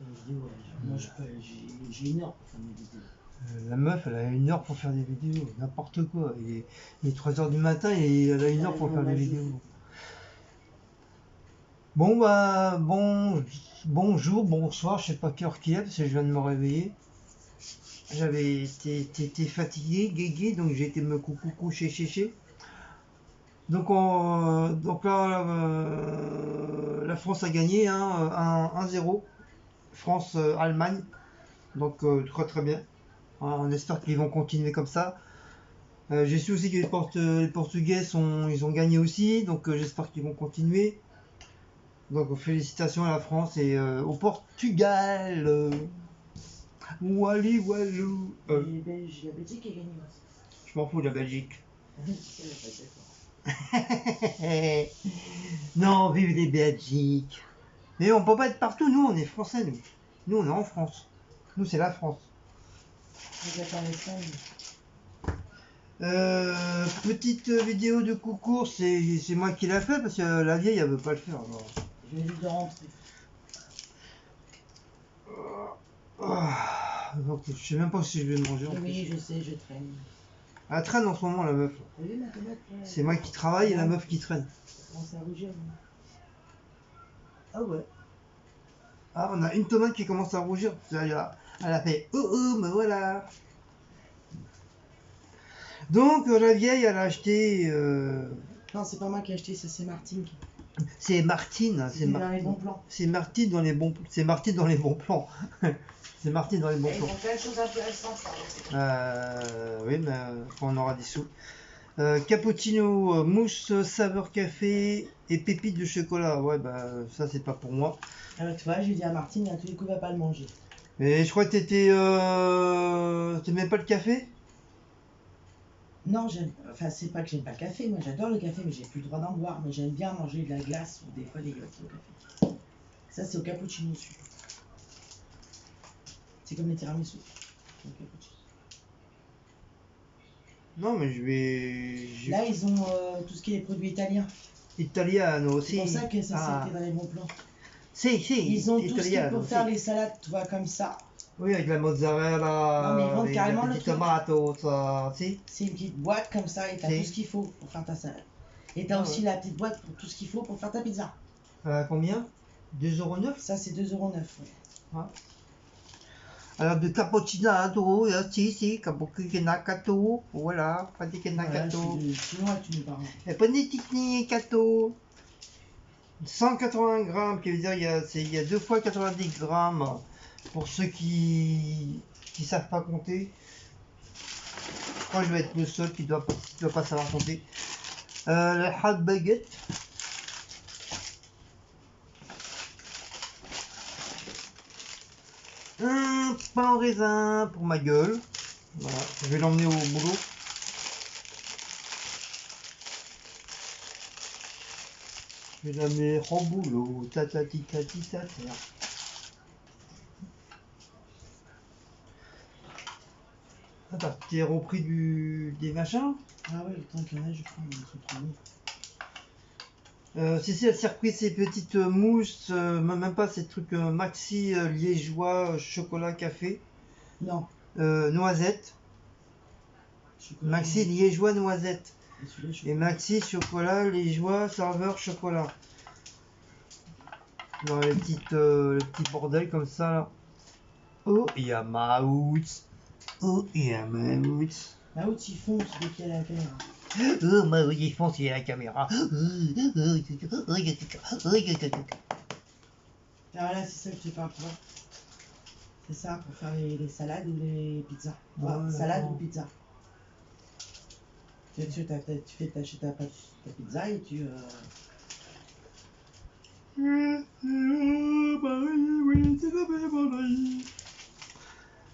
vidéos, moi j'ai 1 heure pour faire mes vidéos. La meuf, elle a 1 heure pour faire des vidéos, n'importe quoi. Il est 3 heures du matin et elle a 1 heure pour faire des vidéos. Bon bah, bonjour, bonsoir, je sais pas quelle heure qu'il est parce que je viens de me réveiller. J'avais été fatigué, guégué, donc j'ai été me coucher chéché. Donc là, la France a gagné, hein, 1-0. France-Allemagne, donc très très bien. On espère qu'ils vont continuer comme ça. J'ai su aussi que les Portugais ils ont gagné aussi, donc j'espère qu'ils vont continuer. Donc félicitations à la France et au Portugal. Wally Walou. La Belgique a gagné aussi. Je m'en fous de la Belgique. Non, vive les Belgiques. Mais on peut pas être partout, nous on est français, nous. Nous on est en France. Nous c'est la France. Petite vidéo de concours, c'est moi qui l'a fait parce que la vieille elle veut pas le faire. Alors. Je vais juste de rentrer. Donc, je sais même pas si je vais manger. Oui, je sais, je traîne. Elle traîne en ce moment la meuf. Oui, ma tomate. C'est moi qui travaille et la meuf qui traîne. Ça commence à rougir. Ah ouais. Ah, on a une tomate qui commence à rougir. Elle a fait me voilà. Donc la vieille elle a acheté. Non, c'est pas moi qui ai acheté, ça c'est Martine. C'est Martine. C'est dans les bons plans. C'est Martine dans les bons. C'est Martine dans les bons plans. C'est Martine dans les bons plans. Ils ont plein de choses intéressantes. Oui, mais quand on aura des sous. Cappuccino, mousse saveur café et pépites de chocolat. Ouais, bah ça c'est pas pour moi. Alors tu vois, j'ai dit à Martine, à tous les coups, va pas le manger. Mais je crois que t'aimais pas le café? Non, enfin c'est pas que j'aime pas le café, moi j'adore le café, mais j'ai plus le droit d'en boire. Mais j'aime bien manger de la glace ou des fois des yaourts au café. Ça c'est au cappuccino dessus. C'est comme les tiramisu. Non, mais je vais. Là ils ont tout ce qui est produits italiens. Italiano aussi. C'est pour ça que ça c'était dans les bons plans. Si, Ils ont tout ce qui est pour faire si. les salades, tu vois, comme ça. Oui, avec la mozzarella, Non, mais ils vendent carrément le petites truc. tomates, ça, si. C'est une petite boîte comme ça et t'as tout ce qu'il faut pour faire ta salade. Et t'as aussi la petite boîte pour tout ce qu'il faut pour faire ta pizza. Combien? 2,09 €? Ça c'est 2,09 €. Ouais. Ah. Alors de cappuccino, si, cappuccino, voilà, pas de kenakato. Chinois, tu nous parles. Et pas de tikni 180 grammes, qui veut dire il y a 2 fois 90 grammes pour ceux qui savent pas compter. Je crois que je vais être le seul qui doit pas savoir compter. Le hot baguette. Un pain au raisin pour ma gueule. Voilà, je vais l'emmener au boulot. Je vais l'amener au boulot. Tatati tati tata. Attends, t'es repris des machins? Ah ouais, le temps qu'il y en a, je prends un truc trop bon. Si, elle s'est repris ces petites mousses, même pas ces trucs maxi liégeois, chocolat, café. Non. Noisette. Chocolat, maxi liégeois, noisette. Et maxi chocolat, liégeois, serveur, chocolat. Dans les petites, le petit bordel comme ça là. Oh, il y a Maouts. Oh, il y a Maouts. Maouts, il fonce dès qu'il y a la caméra. Oh, Maouts, il fonce, il y a la caméra. Alors là, c'est ça que je te parle, tu vois. C'est ça pour faire les salades ou les pizzas. Ouais, salade ou pizza. T'achètes ta pizza et tu...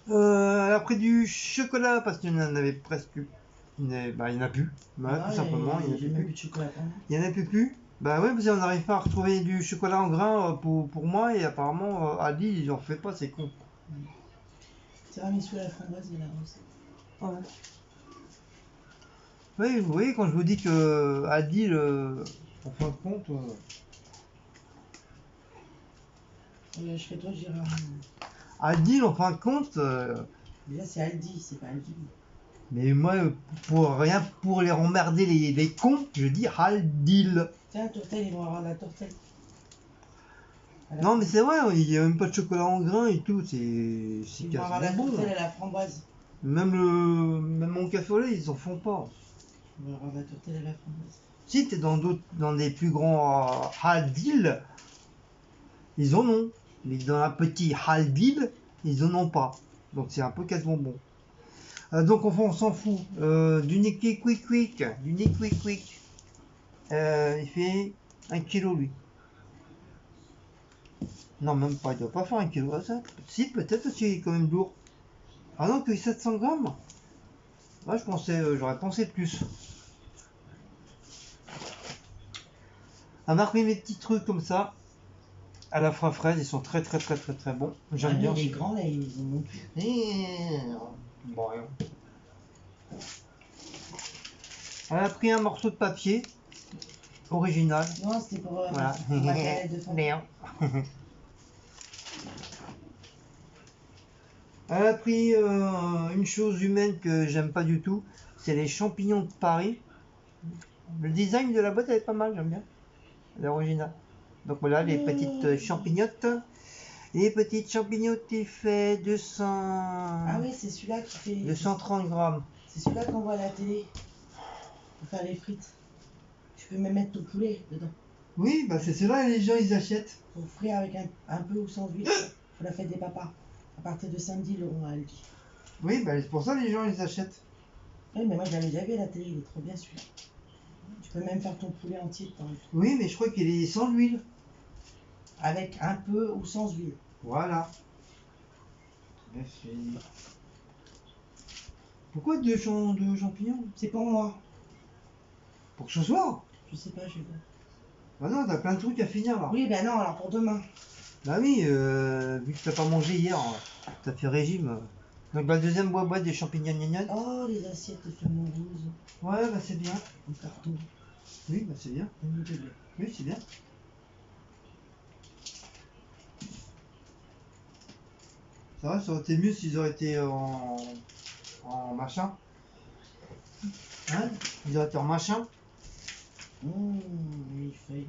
Après du chocolat, parce qu'il y en avait presque plus. Il n'y en a plus. Bah, tout simplement, il n'y en a plus. De chocolat pour moi. Il n'y en a plus. Bah ouais, parce qu'on n'arrive pas à retrouver du chocolat en grain pour moi, et apparemment, Aldi, ils en fait pas, c'est con. Tiramisu à la framboise et la rose. Ouais. Oui, vous voyez, quand je vous dis que Aldi, en fin de compte... Je fais toi, j'irai. Aldi, en fin de compte, Déjà, c'est Aldi, c'est pas Aldi. mais moi, pour rien, pour les emmerder les cons, je dis Aldil. Tiens, tourtelle, ils vont avoir la tourtelle. Non, mais c'est vrai, il n'y a même pas de chocolat en grain et tout, c'est Ils vont avoir la quasiment bon. tourtelle à la framboise. Même mon café au lait, ils en font pas. Ils vont avoir la tourtelle à la framboise. Si t'es dans des plus grands Aldil, ils en ont. Mais dans un petit Aldil, ils en ont pas. Donc c'est un peu quasiment bon. Donc enfin, on s'en fout. Du Nicky Quick Quick. Du Nicky Quick Quick. Il fait 1 kilo lui. Non, même pas, il doit pas faire 1 kilo. Ça. Si, peut-être parce qu'il est quand même lourd. Ah non, que 700 grammes. Ouais, j'aurais pensé plus. À marquer mes petits trucs comme ça, à la fois fraise, ils sont très bons. J'aime bien. Les grands là, ils en ont plus. Bon, rien. Elle a pris un morceau de papier original. Non, c'était pour Voilà. ma galette de fond. Merde. Elle a pris une chose humaine que j'aime pas du tout, c'est les champignons de Paris. Le design de la boîte elle est pas mal, j'aime bien. L'original. Donc voilà les petites champignottes. Les petites champignottes qui fait 200. Ah oui, c'est celui-là qui fait. 230 grammes. C'est celui-là qu'on voit à la télé. Pour faire les frites. Tu peux même mettre ton poulet dedans. Oui, bah c'est cela les gens ils achètent. Pour frire avec un peu ou sans huile. Pour la fête des papas. À partir de samedi, le rond à Aldi. Oui, bah c'est pour ça les gens ils achètent. Oui, mais moi je l'avais déjà vu à la télé, il est trop bien celui-là. Tu peux même faire ton poulet entier dedans. Oui, mais je crois qu'il est sans huile. Avec un peu ou sans huile. Voilà. Merci. Pourquoi deux champignons? C'est pour moi. Pour ce soir? Je sais pas, je vais voir. Bah non, t'as plein de trucs à finir là. Oui, ben non, alors pour demain. Bah oui, vu que t'as pas mangé hier, t'as fait régime. Donc la deuxième boîte des champignons gnagnagnes. Oh, les assiettes de saumon rose. Ouais, bah c'est bien. En carton. Oui, bah c'est bien. Oui, c'est bien. Ça aurait été mieux s'ils auraient été en machin. Hein? Ils auraient été en machin. Les feuilles.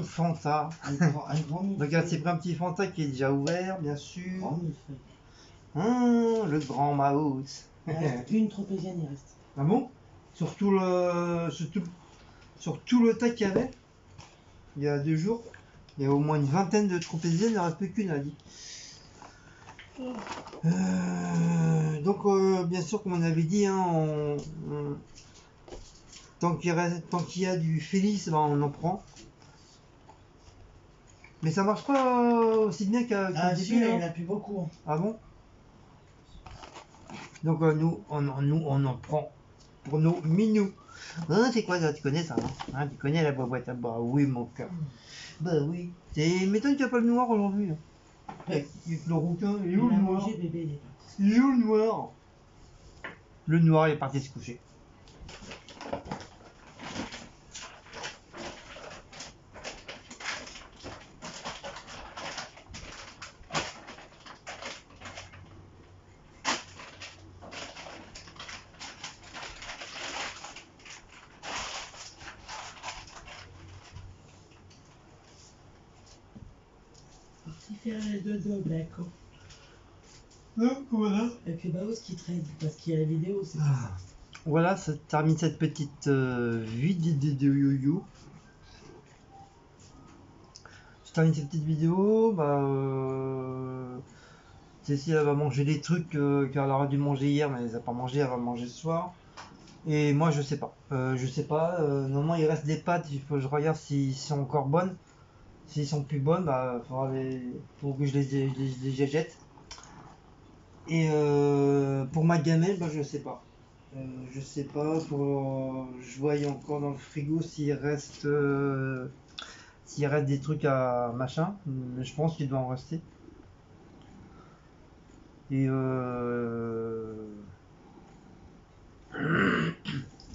Fanta. Un grand millefeuille. Donc elle s'est pris un petit Fanta qui est déjà ouvert, bien sûr. Grand millefeuille. Le grand mouse. Il reste une tropézienne, il reste. Ah bon? Sur tout le tas qu'il y avait, il y a 2 jours, il y a au moins une vingtaine de tropéziennes, il ne reste plus qu'une, a dit. Donc bien sûr, comme on avait dit, hein, tant qu'il y a du Félix, ben, on en prend. Mais ça marche pas aussi bien qu'au Ah, début. celui-là, il Hein. n'y en a plus beaucoup. Ah bon? Donc nous, on en prend pour nos minous. Hein, c'est quoi ça? Tu connais ça, hein? Tu connais la boîte à boire? Oui, mon cœur. Bah oui. C'est m'étonne qu'il n'y a pas le noir aujourd'hui. Ouais. Le rouquin, il est Il où a le noir? mangé, bébé, il est parti. Il est où le noir? Le noir il est parti se coucher. Parti faire les dodo, d'accord. Donc voilà. Avec le baos qui traîne, parce qu'il y a la vidéo, c'est Ah. Voilà, ça termine cette petite vidéo. Je termine cette petite vidéo. Cécile elle va manger des trucs qu'elle aurait dû manger hier, mais elle les a pas mangé, elle va manger ce soir. Et moi je sais pas. Normalement il reste des pâtes, il faut que je regarde s'ils sont encore bonnes. S'ils sont plus bonnes, faut que je les jette. Et pour ma gamelle, je sais pas. Je sais pas, je voyais encore dans le frigo s'il reste des trucs à machin, mais je pense qu'il doit en rester. Et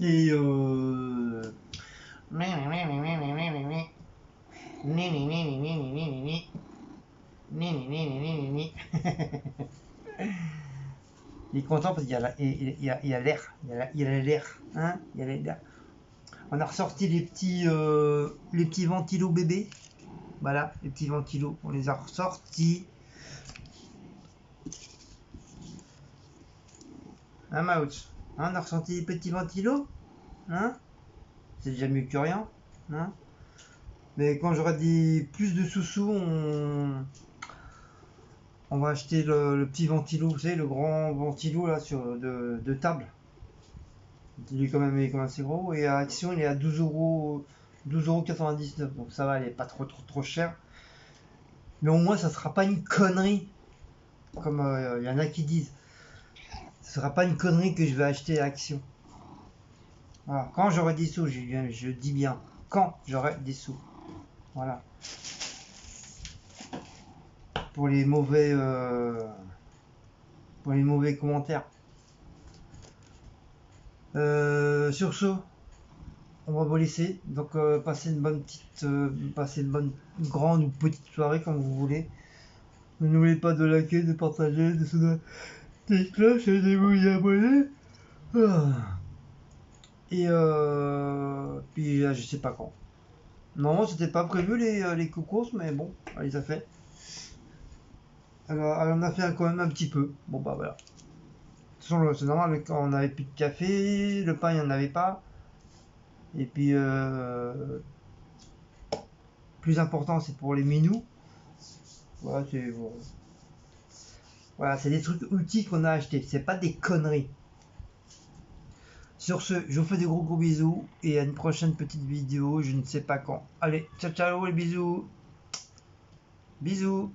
et Il est content parce qu'il y a l'air. Il y a l'air. Hein, il y a l'air. On a ressorti les petits ventilos bébés. Voilà, les petits ventilos. On les a ressortis. Hein, Maouch? Hein, on a ressorti les petits ventilos. Hein? C'est déjà mieux que rien. Hein? Mais quand j'aurai plus de sous-sous, on va acheter le petit ventilo, vous savez, le grand ventilo là de table. Il est quand même assez gros. Et à Action, il est à 12,99 €. Donc ça va, il est pas trop cher. Mais au moins, ça sera pas une connerie. Comme il y en a qui disent. Ce sera pas une connerie que je vais acheter à Action. Voilà. Quand j'aurai des sous, je dis bien, quand j'aurai des sous. Voilà. Pour les mauvais commentaires. Sur ce, on va vous laisser. Donc passez une bonne grande ou petite soirée comme vous voulez. N'oubliez pas de liker, de partager, de sonner des cloches et de vous y abonner. Et puis je sais pas quand. Non, c'était pas prévu les cocos, mais bon, elle les a fait. Elle en a fait quand même un petit peu. Bon bah voilà. De toute façon, c'est normal, quand on n'avait plus de café, le pain il n'y en avait pas. Et puis plus important c'est pour les minous. Voilà, c'est bon. Voilà, c'est des trucs utiles qu'on a achetés, c'est pas des conneries. Sur ce, je vous fais des gros bisous et à une prochaine petite vidéo, je ne sais pas quand. Allez, ciao ciao les bisous. Bisous.